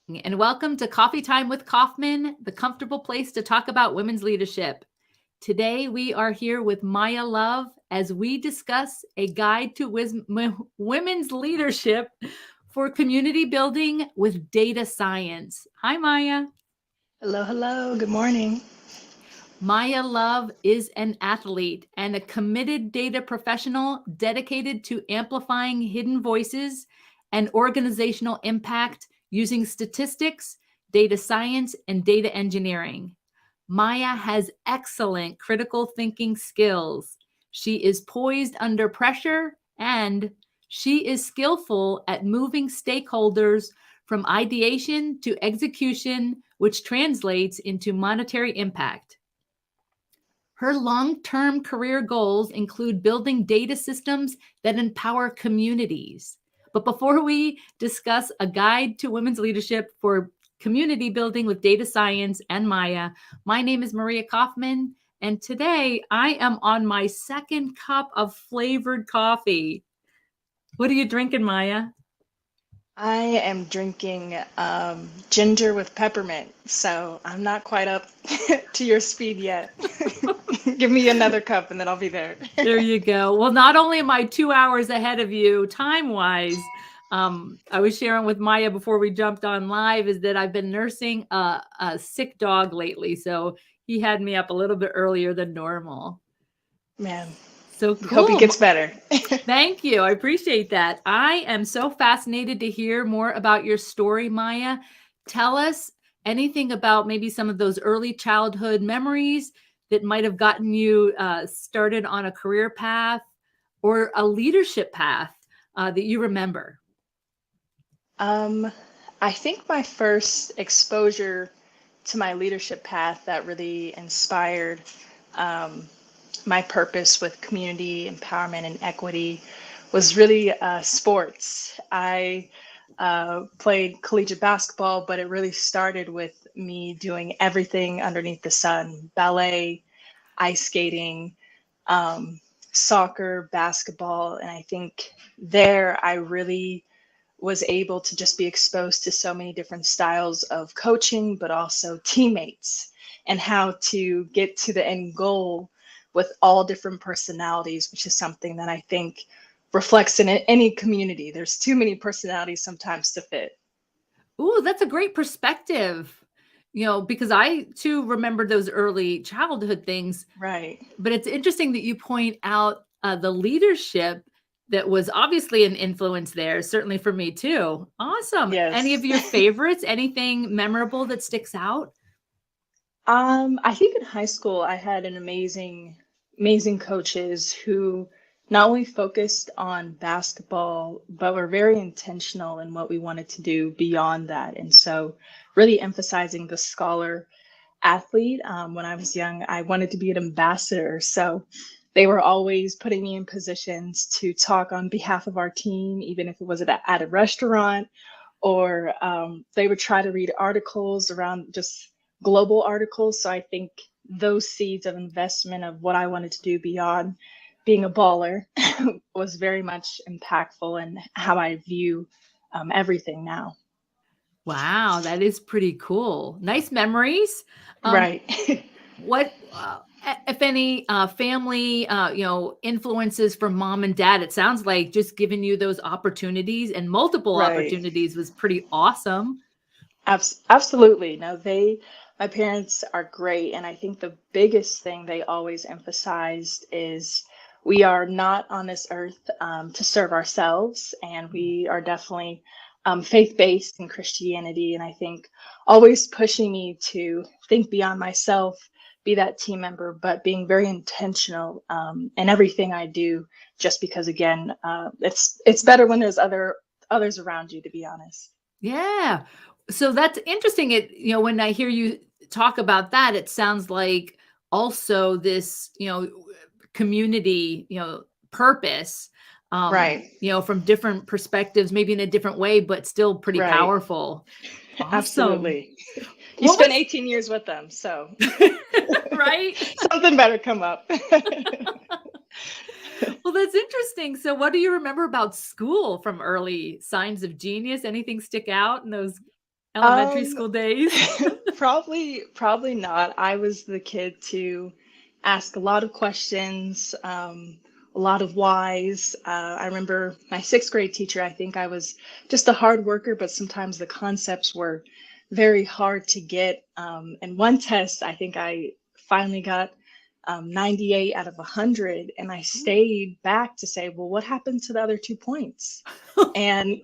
And welcome to Coffee Time with Kauffman, the comfortable place to talk about women's leadership. Today, we are here with Maya Love as we discuss a guide to women's leadership for community building with data science. Hi, Maya. Hello, hello. Good morning. Maya Love is an athlete and a committed data professional dedicated to amplifying hidden voices and organizational impact using statistics, data science, and data engineering. Maya has excellent critical thinking skills. She is poised under pressure and she is skillful at moving stakeholders from ideation to execution, which translates into monetary impact. Her long term career goals include building data systems that empower communities. But before we discuss a guide to women's leadership for community building with data science and Maya, my name is Maria Kauffman, and today I am on my second cup of flavored coffee. What are you drinking, Maya? I am drinking ginger with peppermint, so I'm not quite up to your speed yet. Give me another cup and then I'll be there. There you go. Well, not only am I 2 hours ahead of you time wise, I was sharing with Maya before we jumped on live is that I've been nursing a sick dog lately. So he had me up a little bit earlier than normal. Man, So we hope he cool. gets better. Thank you. I appreciate that. I am so fascinated to hear more about your story, Maya. Tell us anything about maybe some of those early childhood memories that might have gotten you started on a career path or a leadership path that you remember. Um, I think my first exposure to my leadership path that really inspired um, my purpose with community empowerment and equity was really sports. I played collegiate basketball, but it really started with me doing everything underneath the sun: ballet, ice skating, um, soccer, basketball. And I think there I really was able to just be exposed to so many different styles of coaching, but also teammates and how to get to the end goal with all different personalities, which is something that I think reflects in any community. There's too many personalities sometimes to fit. Ooh, that's a great perspective. Because I too remember those early childhood things. Right. But it's interesting that you point out the leadership that was obviously an influence there, certainly for me too. Awesome. Any of Yes. your favorites? Anything memorable that sticks out? I think in high school I had an amazing coaches who not only focused on basketball, but were very intentional in what we wanted to do beyond that. And so really emphasizing the scholar athlete. When I was young, I wanted to be an ambassador. So they were always putting me in positions to talk on behalf of our team, even if it was at a restaurant, or they would try to read articles around just global articles. So I think those seeds of investment of what I wanted to do beyond being a baller was very much impactful in how I view everything now. Wow, that is pretty cool. Nice memories. Um, Right. what, if any, family, influences from mom and dad? It sounds like just giving you those opportunities and multiple Right. opportunities was pretty awesome. Absolutely. No, my parents are great. And I think the biggest thing they always emphasized is we are not on this earth to serve ourselves. And we are definitely faith-based in Christianity. And I think always pushing me to think beyond myself, be that team member, but being very intentional in everything I do, just because, again, it's better when there's others around you, to be honest. Yeah. So that's interesting. When I hear you talk about that, it sounds like also this, community, purpose, Right. from different perspectives, maybe in a different way, but still pretty Right. powerful. Awesome. Absolutely. You What spent was 18 years with them, so right? something better come up. Well, that's interesting. So what do you remember about school from early signs of genius? Anything stick out in those? elementary Um, school days? probably not. I was the kid to ask a lot of questions, a lot of whys. I remember my sixth grade teacher, I think I was just a hard worker, but sometimes the concepts were very hard to get. And one test, I think I finally got 98 out of 100, and I stayed back to say, well, what happened to the other 2 points? And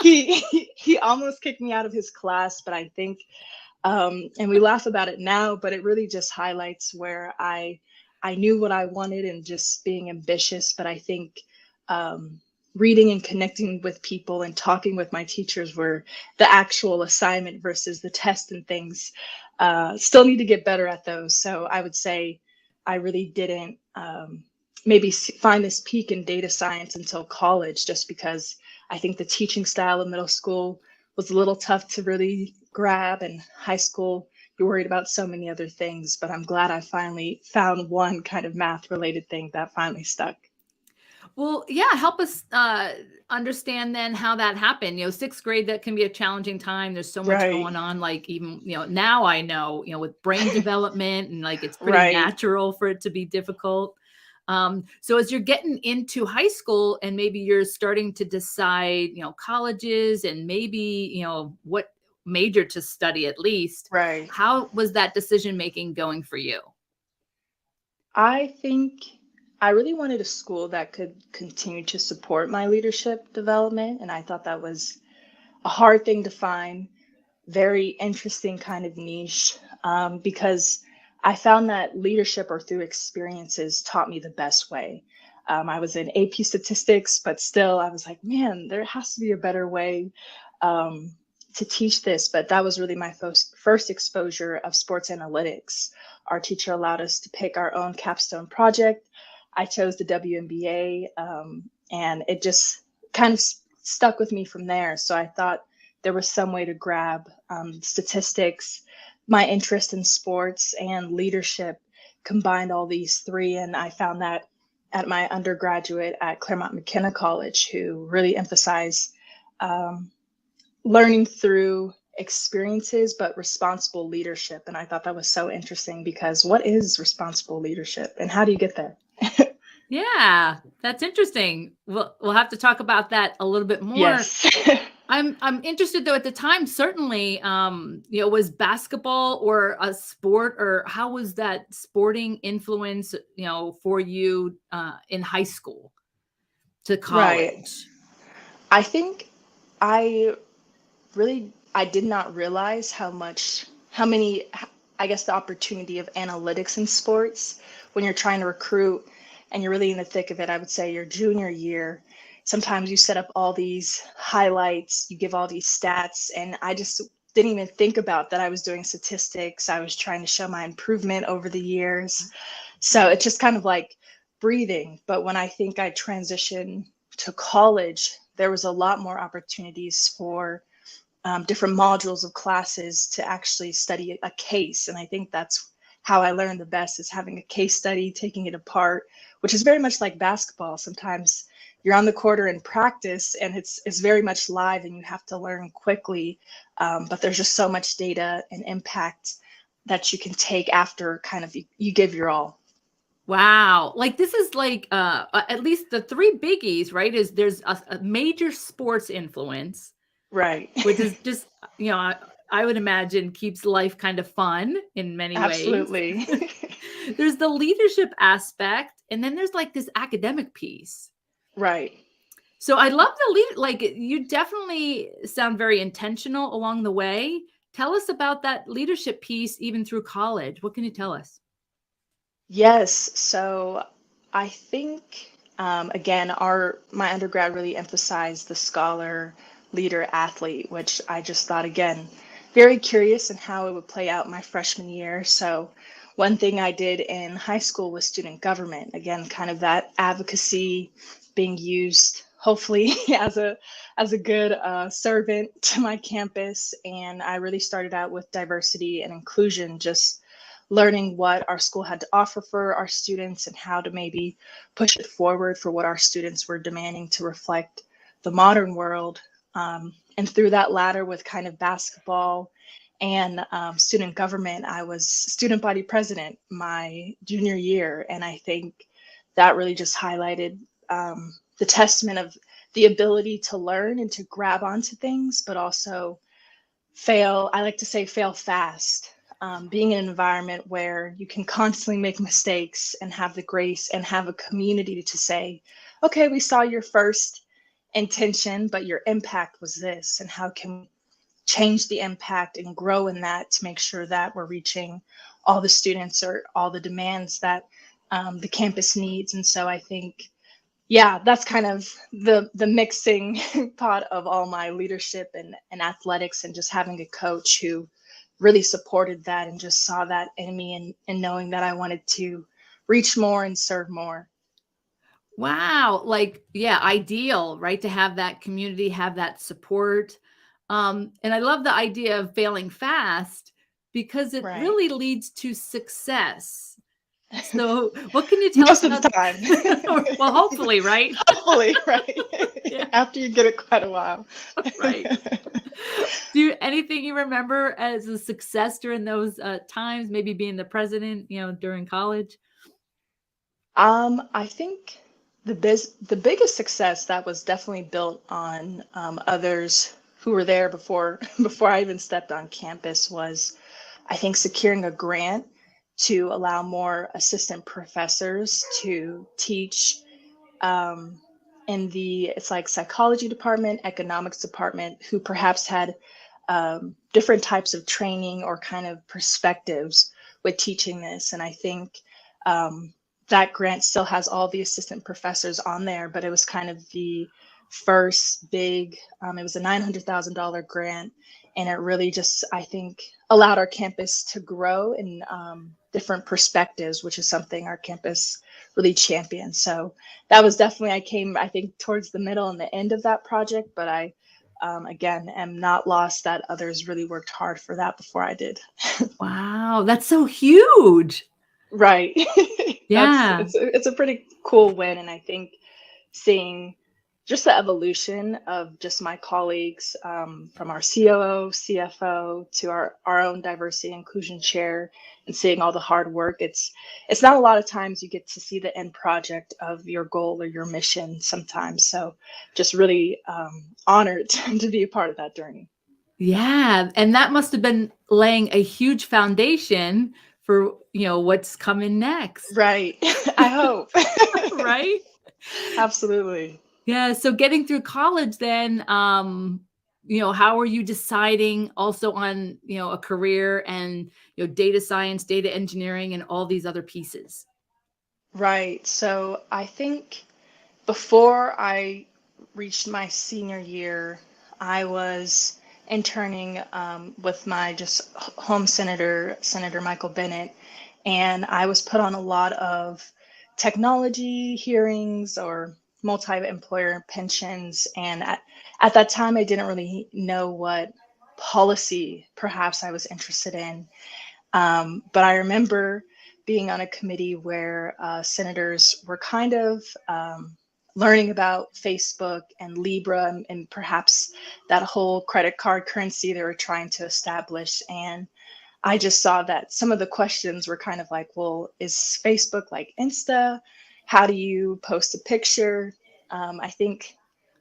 he almost kicked me out of his class, but I think and we laugh about it now, but it really just highlights where I knew what I wanted and just being ambitious. But I think um, reading and connecting with people and talking with my teachers were the actual assignment versus the test and things. Still need to get better at those. So I would say I really didn't maybe find this peak in data science until college, just because I think the teaching style in middle school was a little tough to really grab. And high school, you're worried about so many other things. But I'm glad I finally found one kind of math related thing that finally stuck. Well, yeah, help us understand then how that happened. Sixth grade, that can be a challenging time. There's so much Right. going on. Like, even, now I know, with brain development, and like it's pretty Right. natural for it to be difficult. So as you're getting into high school and maybe you're starting to decide, colleges and maybe, what major to study at least, Right. how was that decision making going for you? I think I really wanted a school that could continue to support my leadership development. And I thought that was a hard thing to find, very interesting kind of niche, because I found that leadership or through experiences taught me the best way. I was in AP statistics, but still I was like, man, there has to be a better way um, to teach this. But that was really my first exposure of sports analytics. Our teacher allowed us to pick our own capstone project. I chose the WNBA, and it just kind of stuck with me from there. So I thought there was some way to grab statistics, my interest in sports, and leadership, combined all these three. And I found that at my undergraduate at Claremont McKenna College, who really emphasize um, learning through experiences, but responsible leadership. And I thought that was so interesting, because what is responsible leadership and how do you get there? Yeah, that's interesting. We'll have to talk about that a little bit more. Yes. I'm interested though, at the time, certainly, was basketball or a sport, or how was that sporting influence, for you in high school to Right. college? I think I I did not realize how many, I guess, the opportunity of analytics in sports when you're trying to recruit and you're really in the thick of it. I would say your junior year, sometimes you set up all these highlights, you give all these stats, and I just didn't even think about that I was doing statistics. I was trying to show my improvement over the years. So it's just kind of like breathing. But when I think I transitioned to college, there was a lot more opportunities for different modules of classes to actually study a case. And I think that's how I learned the best, is having a case study, taking it apart, which is very much like basketball. Sometimes you're on the court or in practice and it's very much live and you have to learn quickly. But there's just so much data and impact that you can take after kind of you give your all. Wow. Like, this is like, at least the three biggies, right? Is there's a major sports influence, Right. which is just, I would imagine keeps life kind of fun in many ways. Absolutely. There's the leadership aspect, and then there's like this academic piece. Right. So I love the lead. Like, you definitely sound very intentional along the way. Tell us about that leadership piece, even through college. What can you tell us? Yes. So I think again, our my undergrad really emphasized the scholar, leader, athlete, which I just thought, again, very curious in how it would play out my freshman year. So one thing I did in high school was student government. Again, kind of that advocacy being used, hopefully, as a good servant to my campus. And I really started out with diversity and inclusion, just learning what our school had to offer for our students and how to maybe push it forward for what our students were demanding to reflect the modern world. And through that ladder with kind of basketball and student government, I was student body president my junior year. And I think that really just highlighted the testament of the ability to learn and to grab onto things, but also fail. I like to say fail fast. Being in an environment where you can constantly make mistakes and have the grace and have a community to say, okay, we saw your first intention, but your impact was this, and how can we change the impact and grow in that to make sure that we're reaching all the students or all the demands that the campus needs. And so I think, yeah, that's kind of the mixing pot of all my leadership and athletics, and just having a coach who really supported that and just saw that in me, and knowing that I wanted to reach more and serve more. Wow. Like, yeah, ideal, right? To have that community, have that support. And I love the idea of failing fast because it Right. really leads to success. So, what can you tell us Most of about? the time. Well, hopefully, right? Hopefully, right. Yeah, After you get it quite a while. right. Do you anything you remember as a success during those times? Maybe being the president, during college. I think the biggest success that was definitely built on others who were there before before I even stepped on campus was, I think, securing a grant to allow more assistant professors to teach um, in the, it's like psychology department, economics department, who perhaps had different types of training or kind of perspectives with teaching this. And I think that grant still has all the assistant professors on there, but it was kind of the first big, it was a $900,000 grant. And it really just, I think, allowed our campus to grow in different perspectives, which is something our campus really championed. So that was definitely, I came, I think, towards the middle and the end of that project, but I, again, am not lost that others really worked hard for that before I did. Wow, that's so huge. Right. That's Yeah. it's a pretty cool win, and I think seeing just the evolution of just my colleagues, from our COO, CFO to our own diversity inclusion chair, and seeing all the hard work. It's not a lot of times you get to see the end project of your goal or your mission sometimes. So just really honored to be a part of that journey. Yeah, and that must have been laying a huge foundation for, what's coming next, Right. I hope. right? Absolutely. Yeah, so getting through college then, how are you deciding also on, a career and, data science, data engineering, and all these other pieces? Right. So I think before I reached my senior year, I was interning with my just home senator, Senator Michael Bennett, and I was put on a lot of technology hearings or multi-employer pensions. And at that time, I didn't really know what policy perhaps I was interested in. But I remember being on a committee where senators were kind of learning about Facebook and Libra, and perhaps that whole credit card currency they were trying to establish. And I just saw that some of the questions were kind of like, well, is Facebook like Insta? How do you post a picture? I think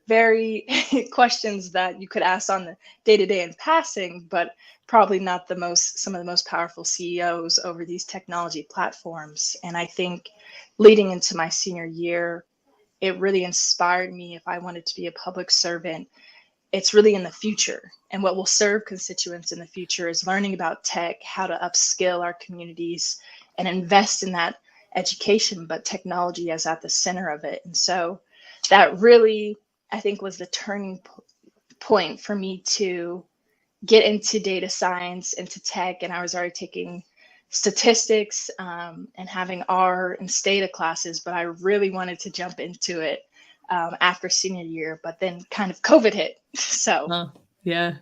very questions that you could ask on the day to day in passing, but probably not some of the most powerful CEOs over these technology platforms. And I think leading into my senior year, it really inspired me. If I wanted to be a public servant, it's really in the future. And what will serve constituents in the future is learning about tech, how to upskill our communities and invest in that education, but technology is at the center of it. And so that really, I think, was the turning point for me to get into data science, into tech. And I was already taking statistics and having R and Stata classes, but I really wanted to jump into it after senior year, but then kind of COVID hit. So Oh, yeah.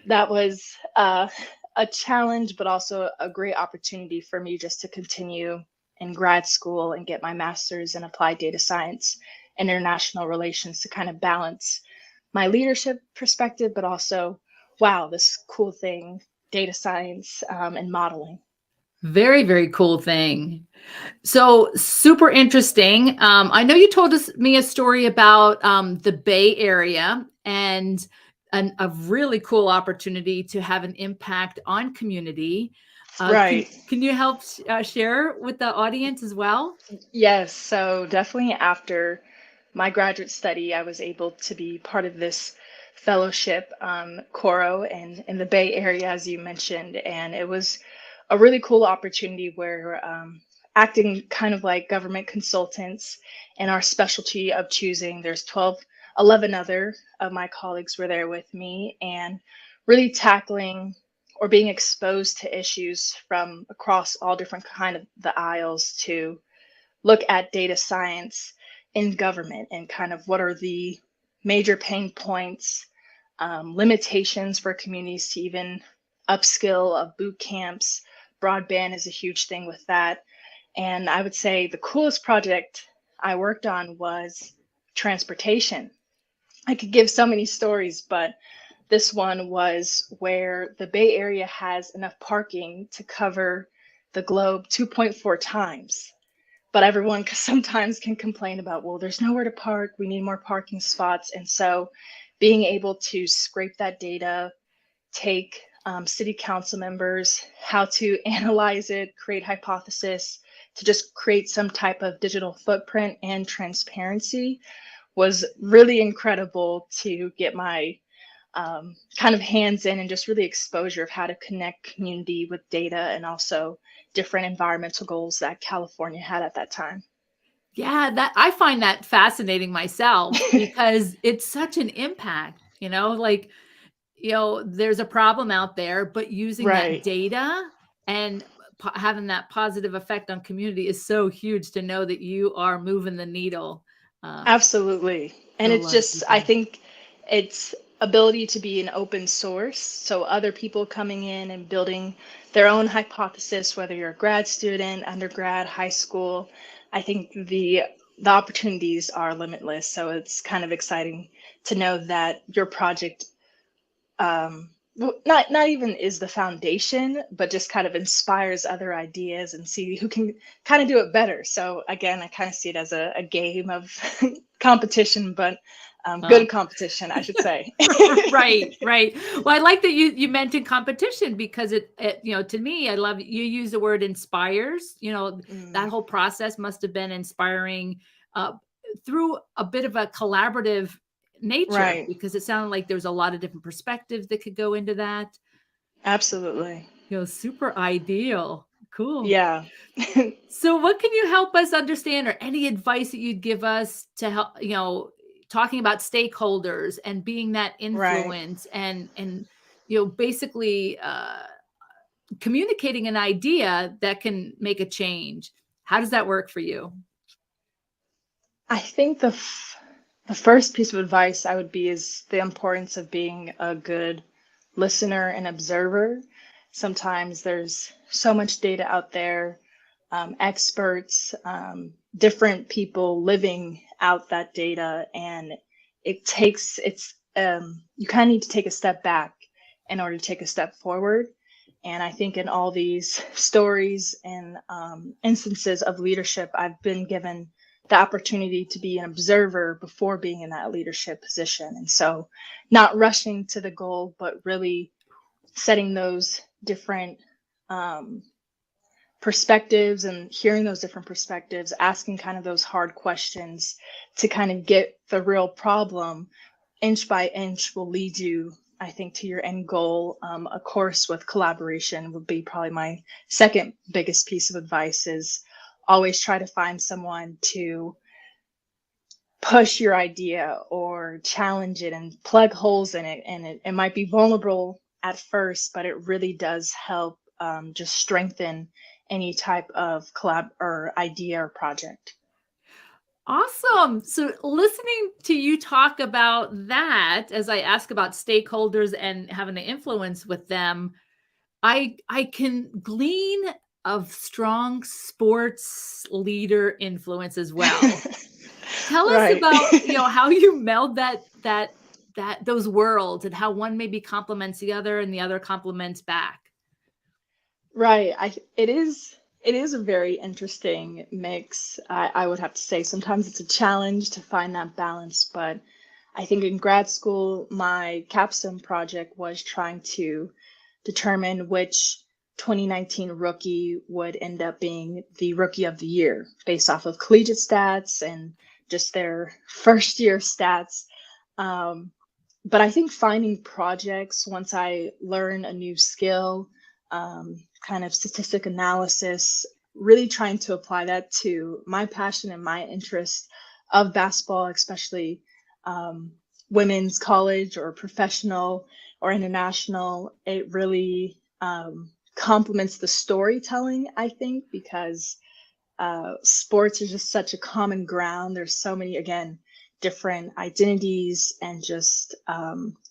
that was a challenge, but also a great opportunity for me just to continue in grad school and get my master's in applied data science and international relations to kind of balance my leadership perspective, but also, wow, this cool thing, data science and modeling. Very, very cool thing. So super interesting. I know you told me a story about the Bay Area and a really cool opportunity to have an impact on community. Right. Can you help share with the audience as well? Yes, so definitely after my graduate study, I was able to be part of this fellowship, Coro, and in the Bay Area, as you mentioned. And it was a really cool opportunity where acting kind of like government consultants in our specialty of choosing, there's 11 other of my colleagues were there with me, and really tackling or being exposed to issues from across all different kind of the aisles to look at data science in government and kind of what are the major pain points, limitations for communities to even upskill of boot camps. Broadband is a huge thing with that. And I would say the coolest project I worked on was transportation. I could give so many stories, but this one was where the Bay Area has enough parking to cover the globe 2.4 times, but everyone sometimes can complain about, well, there's nowhere to park, we need more parking spots. And so being able to scrape that data, take city council members, how to analyze it, create hypothesis, to just create some type of digital footprint and transparency was really incredible to get my kind of hands in and just really exposure of how to connect community with data and also different environmental goals that California had at that time. Yeah, that I find that fascinating myself because it's such an impact, like, there's a problem out there, but using that Right. data and having that positive effect on community is so huge to know that you are moving the needle uh, Absolutely. for And a it's lot of just, I people. think it's ability to be an open source. So other people coming in and building their own hypothesis, whether you're a grad student, undergrad, high school, I think the opportunities are limitless. So it's kind of exciting to know that your project not even is the foundation, but just kind of inspires other ideas and see who can kind of do it better. So again, I kind of see it as a game of competition, but Uh, good competition, I should say. right, right. Well, I like that you mentioned competition because it to me, I love you use the word inspires. That Mm, whole process must have been inspiring uh, through a bit of a collaborative nature right. because it sounded like there's a lot of different perspectives that could go into that. Absolutely. Super ideal. Cool. Yeah. So, what can you help us understand, or any advice that you'd give us to help, talking about stakeholders and being that Right. influence and basically communicating an idea that can make a change? How does that work for you? I think the first piece of advice I would be is the importance of being a good listener and observer. Sometimes there's so much data out there, experts, different people living out that data, and you kind of need to take a step back in order to take a step forward. And I think in all these stories and instances of leadership, I've been given the opportunity to be an observer before being in that leadership position. And so, not rushing to the goal, but really setting those different um, perspectives and hearing those different perspectives, asking kind of those hard questions to kind of get the real problem inch by inch will lead you, I think, to your end goal. Of course, with collaboration would be probably my second biggest piece of advice is always try to find someone to push your idea or challenge it and plug holes in it. And it might be vulnerable at first, but it really does help just strengthen any type of collab or idea or project. Awesome. So listening to you talk about that as I ask about stakeholders and having an influence with them, I can glean of strong sports leader influence as well. Tell us Right. about, how you meld that those worlds and how one maybe complements the other and the other complements back. Right. It is a very interesting mix. I would have to say sometimes it's a challenge to find that balance, but I think in grad school, my capstone project was trying to determine which 2019 rookie would end up being the rookie of the year based off of collegiate stats and just their first year stats. Um, but I think finding projects once I learn a new skill, kind of statistic analysis, really trying to apply that to my passion and my interest of basketball, especially um, women's college or professional or international. It really complements the storytelling, I think, because sports is just such a common ground. There's so many, again, different identities and just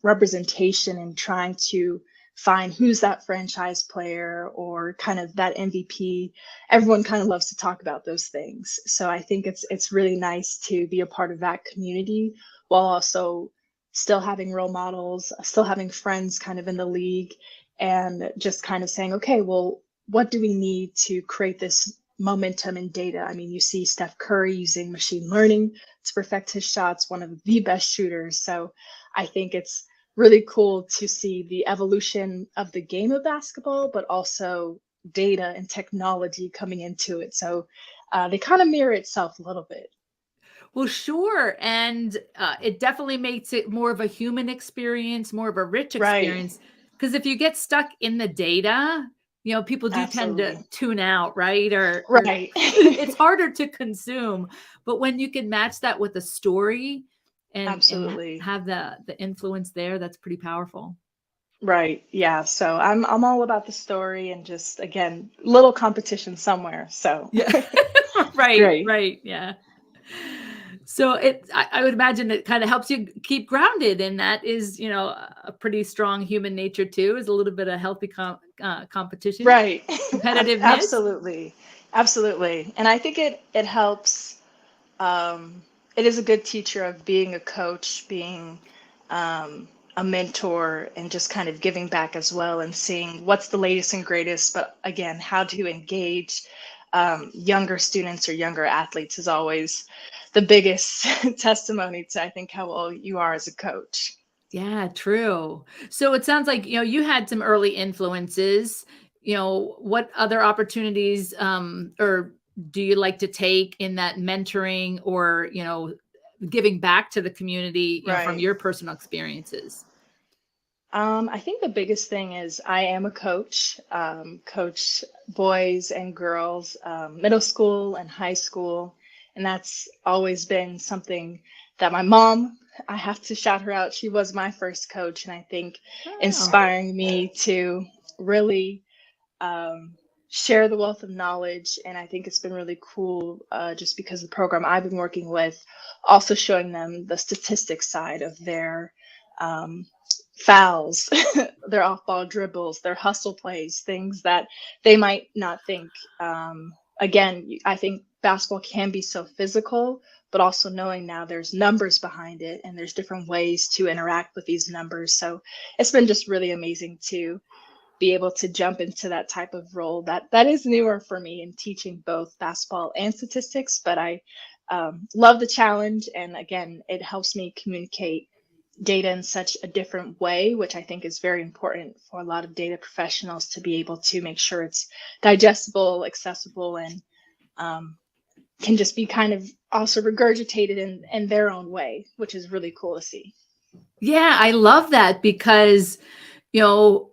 representation and trying to find who's that franchise player or kind of that MVP. Everyone kind of loves to talk about those things. So I think it's really nice to be a part of that community while also still having role models, still having friends kind of in the league, and just kind of saying, okay, well, what do we need to create this momentum in data? I mean, you see Steph Curry using machine learning to perfect his shots, one of the best shooters. So I think it's really cool to see the evolution of the game of basketball, but also data and technology coming into it. So they kind of mirror itself a little bit. Well, sure. And it definitely makes it more of a human experience, more of a rich Right. experience. Because if you get stuck in the data, people do tend to Absolutely. tune out, right? Or Right. it's harder to consume. But when you can match that with a story and Absolutely. have the influence there, that's pretty powerful. Right. Yeah. So I'm all about the story and just again, little competition somewhere. So Yeah. Right, great. right. Yeah. So I would imagine it kind of helps you keep grounded, and that is, a pretty strong human nature too. Is a little bit of healthy competition, Right. competitiveness. Absolutely. Absolutely. And I think it helps. It is a good teacher of being a coach, being a mentor, and just kind of giving back as well and seeing what's the latest and greatest. But again, how to engage younger students or younger athletes is always the biggest testimony to, I think, how well you are as a coach. Yeah, true. So it sounds like, you had some early influences. What other opportunities or do you like to take in that mentoring or, giving back to the community, from Right. your personal experiences? I think the biggest thing is I am a coach, coach boys and girls, middle school and high school. And that's always been something that my mom, I have to shout her out. She was my first coach, and I think Oh, inspiring me to really um, share the wealth of knowledge. And I think it's been really cool just because the program I've been working with, also showing them the statistics side of their um, fouls, their off ball dribbles, their hustle plays, things that they might not think. Again, I think basketball can be so physical, but also knowing now there's numbers behind it and there's different ways to interact with these numbers. So it's been just really amazing to be able to jump into that type of role that is newer for me in teaching both basketball and statistics, but I love the challenge. And again, it helps me communicate data in such a different way, which I think is very important for a lot of data professionals to be able to make sure it's digestible, accessible, and um, can just be kind of also regurgitated in their own way, which is really cool to see. yeah, I love that because, you know,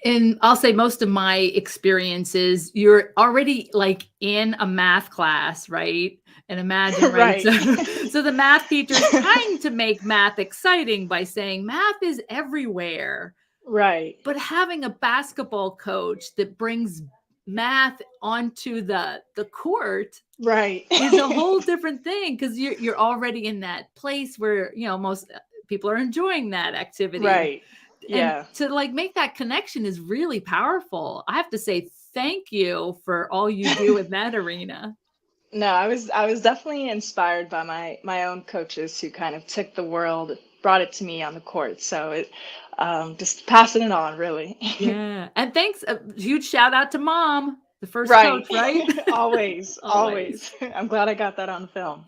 and I'll say most of my experiences, you're already like in a math class, right? And imagine, right? Right. So the math teacher is trying to make math exciting by saying math is everywhere. Right. But having a basketball coach that brings math onto the court Right. is a whole different thing because you're already in that place where, most people are enjoying that activity. Right. And Yeah. to like make that connection is really powerful. I have to say thank you for all you do in that arena. No, I was definitely inspired by my own coaches who kind of took the world brought it to me on the court. So just passing it on, really. Yeah. And thanks, a huge shout out to mom, the first Right. coach, right? Always, Always. always. I'm glad I got that on film.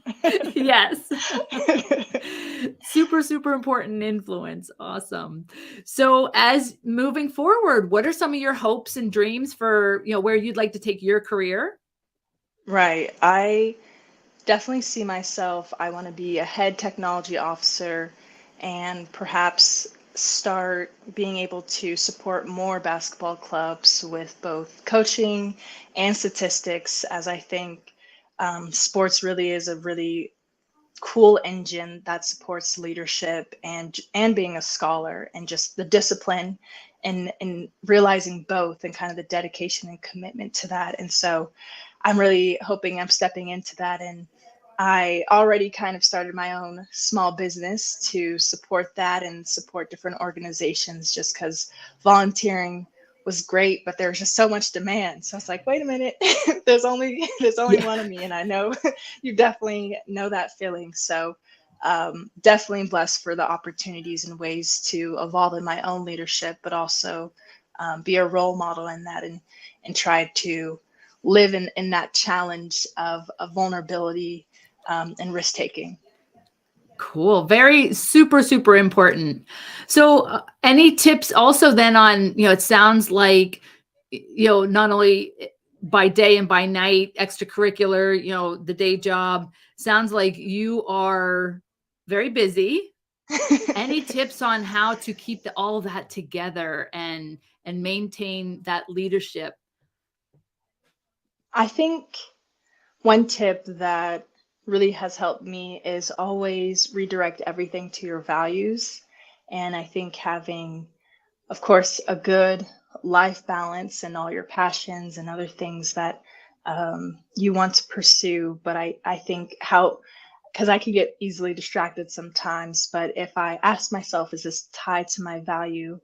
Yes. Super, super important influence. Awesome. So as moving forward, what are some of your hopes and dreams for, where you'd like to take your career? Right. I definitely see myself. I want to be a head technology officer and perhaps start being able to support more basketball clubs with both coaching and statistics, as I think sports really is a really cool engine that supports leadership and being a scholar and just the discipline and realizing both and kind of the dedication and commitment to that. And so I'm really hoping I'm stepping into that. And I already kind of started my own small business to support that and support different organizations just because volunteering was great, but there was just so much demand. So I was like, wait a minute, there's only Yeah. one of me, and I know you definitely know that feeling. So definitely blessed for the opportunities and ways to evolve in my own leadership, but also be a role model in that and try to live in that challenge of vulnerability and risk taking. Cool. Very super, super important. So, any tips also then on, it sounds like, not only by day and by night, extracurricular, the day job, sounds like you are very busy. Any tips on how to keep all that together and maintain that leadership? I think one tip that really has helped me is always redirect everything to your values. And I think having, of course, a good life balance and all your passions and other things that you want to pursue. But I think how, because I can get easily distracted sometimes, but if I ask myself, is this tied to my value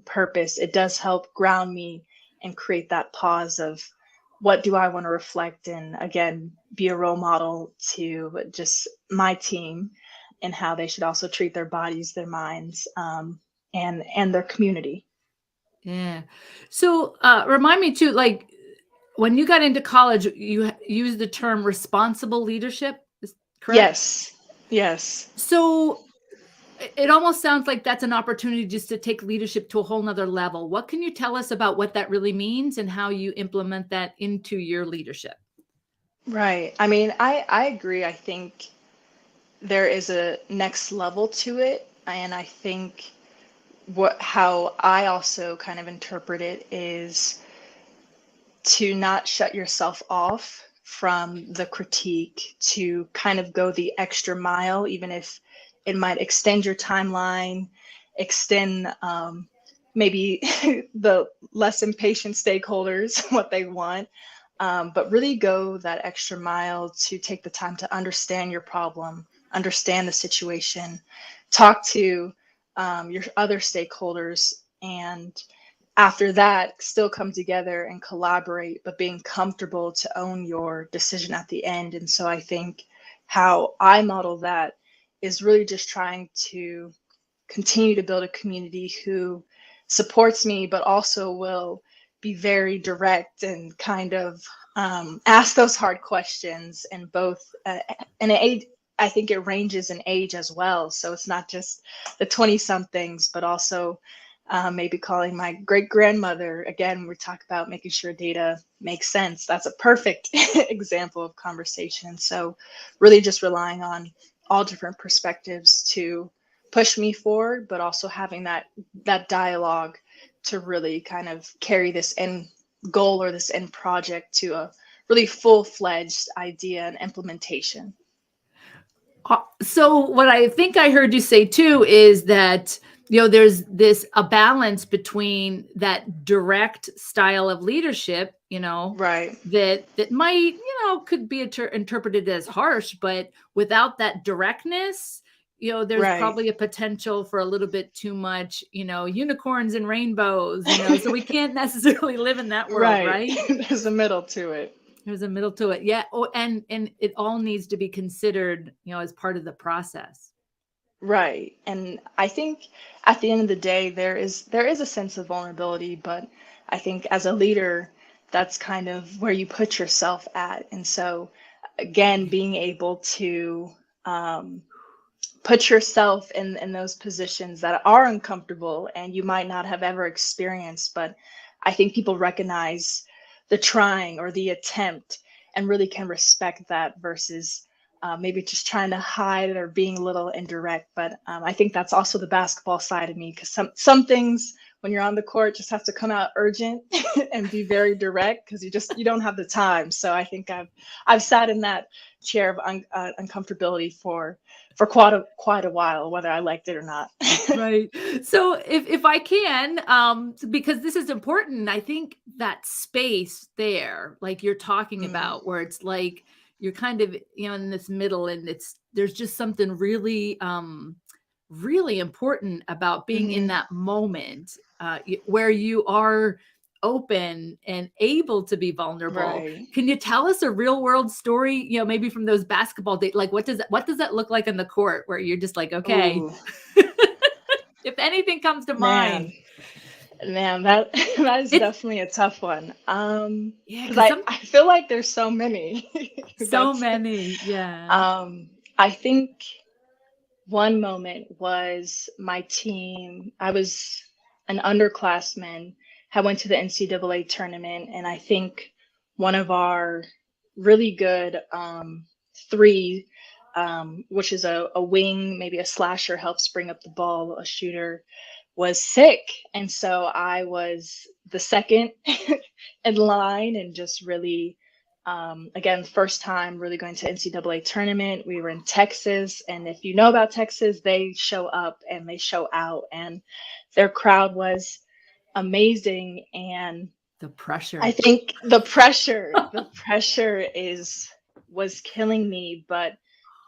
purpose, it does help ground me and create that pause of what do I want to reflect and again, be a role model to just my team and how they should also treat their bodies, their minds, and their community. Yeah. So, remind me too, like when you got into college, you used the term responsible leadership, is correct? Yes, yes. So it almost sounds like that's an opportunity just to take leadership to a whole nother level. What can you tell us about what that really means and how you implement that into your leadership? Right. I mean, I agree. I think there is a next level to it, and I think what how I also kind of interpret it is to not shut yourself off from the critique, to kind of go the extra mile, even if it might extend your timeline, extend maybe the less impatient stakeholders what they want, but really go that extra mile to take the time to understand your problem, understand the situation, talk to your other stakeholders, and after that, still come together and collaborate, but being comfortable to own your decision at the end. And so I think how I model that is really just trying to continue to build a community who supports me, but also will be very direct and kind of ask those hard questions. And both, and age, I think it ranges in age as well. So it's not just the 20 somethings, but also maybe calling my great grandmother. Again, we talk about making sure data makes sense. That's a perfect example of conversation. So really just relying on all different perspectives to push me forward, but also having that dialogue to really kind of carry this end goal or this end project to a really full-fledged idea and implementation. So what I think I heard you say too is that there's this a balance between that direct style of leadership, Right, that might could be interpreted as harsh, but without that directness, there's right. probably a potential for a little bit too much, unicorns and rainbows, so we can't necessarily live in that world, Right. right? There's a middle to it. There's a middle to it. Yeah. Oh, and it all needs to be considered, as part of the process. Right. And I think at the end of the day, there is a sense of vulnerability, but I think as a leader, that's kind of where you put yourself at. And so again, being able to um, put yourself in those positions that are uncomfortable and you might not have ever experienced, but I think people recognize the trying or the attempt and really can respect that versus maybe just trying to hide or being a little indirect. But I think that's also the basketball side of me, because some things when you're on the court just have to come out urgent and be very direct, because you don't have the time. So I think I've sat in that chair of uncomfortability for quite a while, whether I liked it or not. Right. So if I can, because this is important, I think that space there, like you're talking Mm, about, where it's like you're kind of, in this middle, and there's just something really, really important about being in hmm. that moment, where you are open and able to be vulnerable. Right. Can you tell us a real world story, maybe from those basketball days? Like, what does that look like on the court, where you're just like, okay, Ooh, if anything comes to mind. man, man, that that is It's definitely a tough one. Yeah, Because because I feel like there's so many. so That's many, yeah. I think one moment was my team. I was an underclassman, had went to the NCAA tournament, and I think one of our really good three, which is a wing, maybe a slasher, helps bring up the ball, a shooter, was sick. And so I was the second in line and just really, again, first time really going to NCAA tournament. We were in Texas. And if you know about Texas, they show up and they show out. And their crowd was amazing. And The I pressure. think the pressure was killing me, but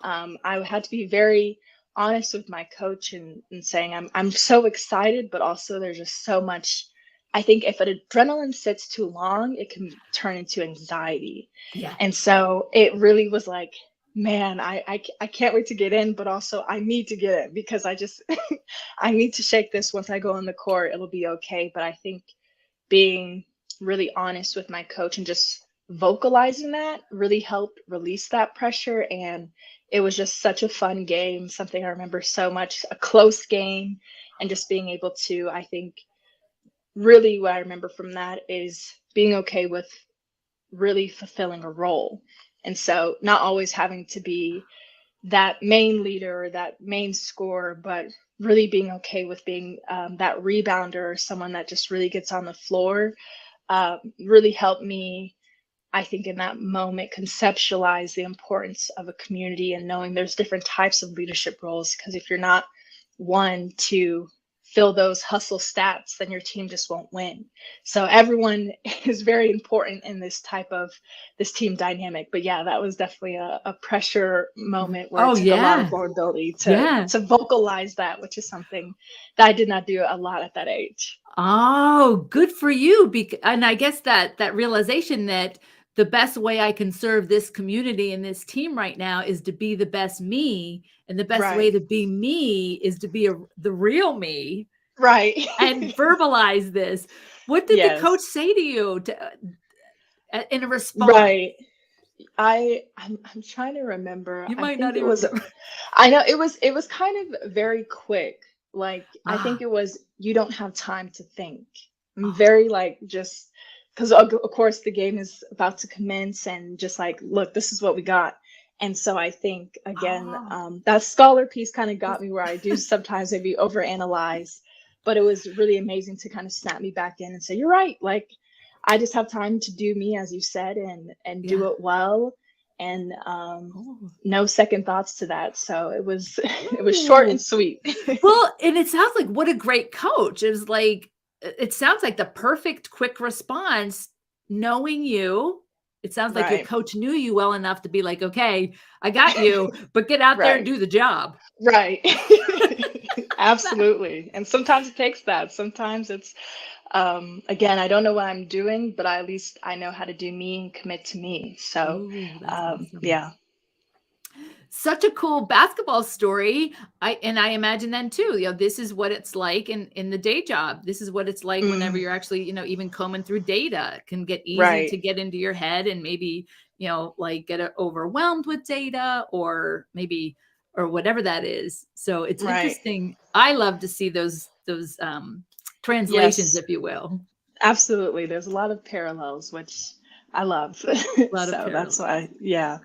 I had to be very honest with my coach and saying I'm so excited, but also there's just so much. I think if an adrenaline sits too long, it can turn into anxiety, Yeah. and so it really was like, man, I can't wait to get in, but also I need to get in because I just I need to shake this. Once I go on the court, it'll be okay. But I think being really honest with my coach and just vocalizing that really helped release that pressure. And it was just such a fun game, something I remember so much, a close game, and just being able to, I think, really what I remember from that is being okay with really fulfilling a role. And so not always having to be that main leader or that main scorer, but really being okay with being that rebounder or someone that just really gets on the floor really helped me, I think, in that moment, conceptualize the importance of a community and knowing there's different types of leadership roles. Because if you're not one to fill those hustle stats, then your team just won't win. So everyone is very important in this team dynamic. But yeah, that was definitely a pressure moment where it Oh, took a lot of yeah. vulnerability to Yeah. to vocalize that, which is something that I did not do a lot at that age. Oh, good for you. And I guess that realization that the best way I can serve this community and this team right now is to be the best me, and the best way Right. to be me is to be the real me, Right. and verbalize this. What did the coach Yes. say to you in a response? Right. I'm trying to remember. You I might think not it even was remember. I know it was kind of very quick. Like I think Ah, it was you don't have time to think. I'm oh, very like just because of course the game is about to commence and just like look, this is what we got. And so I think again, oh. that scholar piece kind of got me where I do sometimes maybe overanalyze, but it was really amazing to kind of snap me back in and say, you're right. Like I just have time to do me, as you said, and Yeah. do it well, and Oh. no second thoughts to that. So it was it was short and Ooh. sweet. Well, and it sounds like what a great coach. It was like it sounds like the perfect quick response, knowing you. It sounds like your Right, coach knew you well enough to be like, "Okay, I got you, but get out there and right, do the job." right. That Absolutely. And sometimes it takes that. Sometimes it's again, I don't know what I'm doing, but at least I know how to do me and commit to me. So Ooh, that's awesome. yeah. such a cool basketball story. I imagine then too, this is what it's like in the day job. This is what it's like whenever Mm, you're actually, even combing through data. It can get easy right. to get into your head and maybe, like get overwhelmed with data or maybe or whatever that is. So it's Right. interesting. I love to see those translations, Yes, if you will. absolutely. There's a lot of parallels, which I love. A lot of So that's parallels. why, yeah.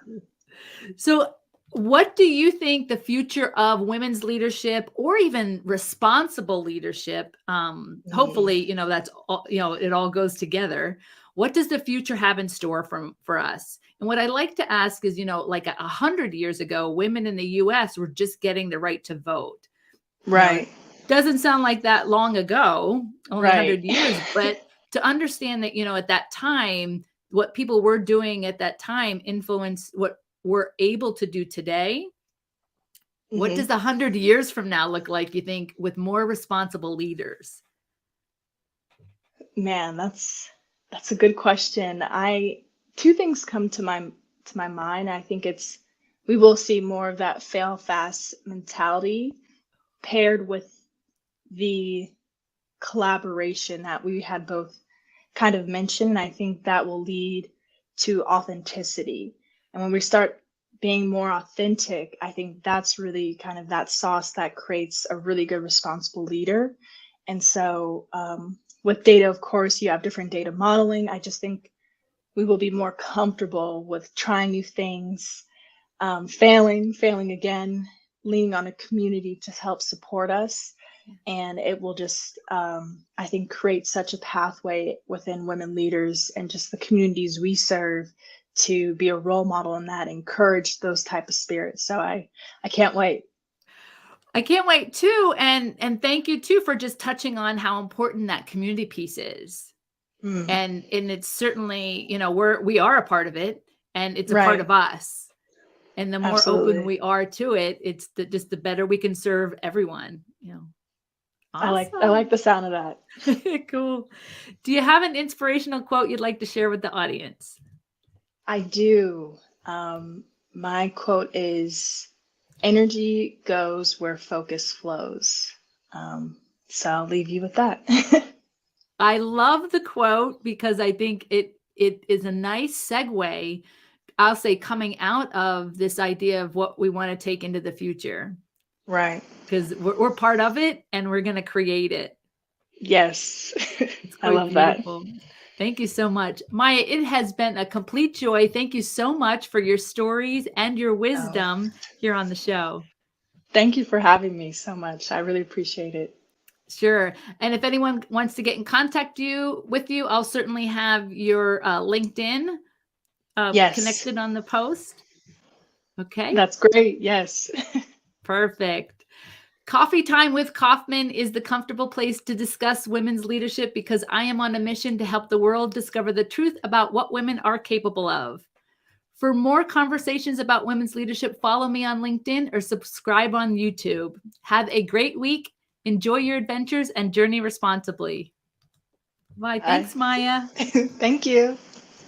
So, what do you think the future of women's leadership or even responsible leadership? Mm, Hopefully, that's all, it all goes together. What does the future have in store for us? And what I like to ask is, like 100 years ago, women in the U.S. were just getting the right to vote. It right. doesn't sound like that long ago, only Right. 100 years, but to understand that, at that time, what people were doing at that time influenced what we're able to do today. What hmm does 100 years from now look like, you think, with more responsible leaders? Man, that's a good question. Two things come to my mind. I think it's we will see more of that fail fast mentality paired with the collaboration that we had both kind of mentioned. I think that will lead to authenticity. And when we start being more authentic, I think that's really kind of that sauce that creates a really good responsible leader. And so, with data, of course, you have different data modeling. I just think we will be more comfortable with trying new things, failing again, leaning on a community to help support us. And it will just, I think, create such a pathway within women leaders and just the communities we serve to be a role model in that, encourage those type of spirits. So I can't wait. I can't wait too, and thank you too for just touching on how important that community piece is. Mm, And it's certainly, we are a part of it, and it's a part right. of us. And the more open Absolutely. we are to it, it's just the better we can serve everyone. I like Awesome. the sound of that. Cool. Do you have an inspirational quote you'd like to share with the audience? I do. My quote is energy goes where focus flows. So I'll leave you with that. I love the quote because I think it is a nice segue, I'll say, coming out of this idea of what we want to take into the future, Right. because we're part of it and we're going to create it. Yes. It's I quite love that. beautiful. Thank you so much, Maya. It has been a complete joy. Thank you so much for your stories and your Oh, wisdom here on the show. thank you for having me so much. I really appreciate it. Sure. And if anyone wants to get in contact with you, I'll certainly have your LinkedIn Yes, connected on the post. Okay. that's great. Yes. Perfect. Coffee Time with Kauffman is the comfortable place to discuss women's leadership because I am on a mission to help the world discover the truth about what women are capable of. For more conversations about women's leadership, follow me on LinkedIn or subscribe on YouTube. Have a great week. Enjoy your adventures and journey responsibly. Bye. Bye. Thanks, Maya. Thank you.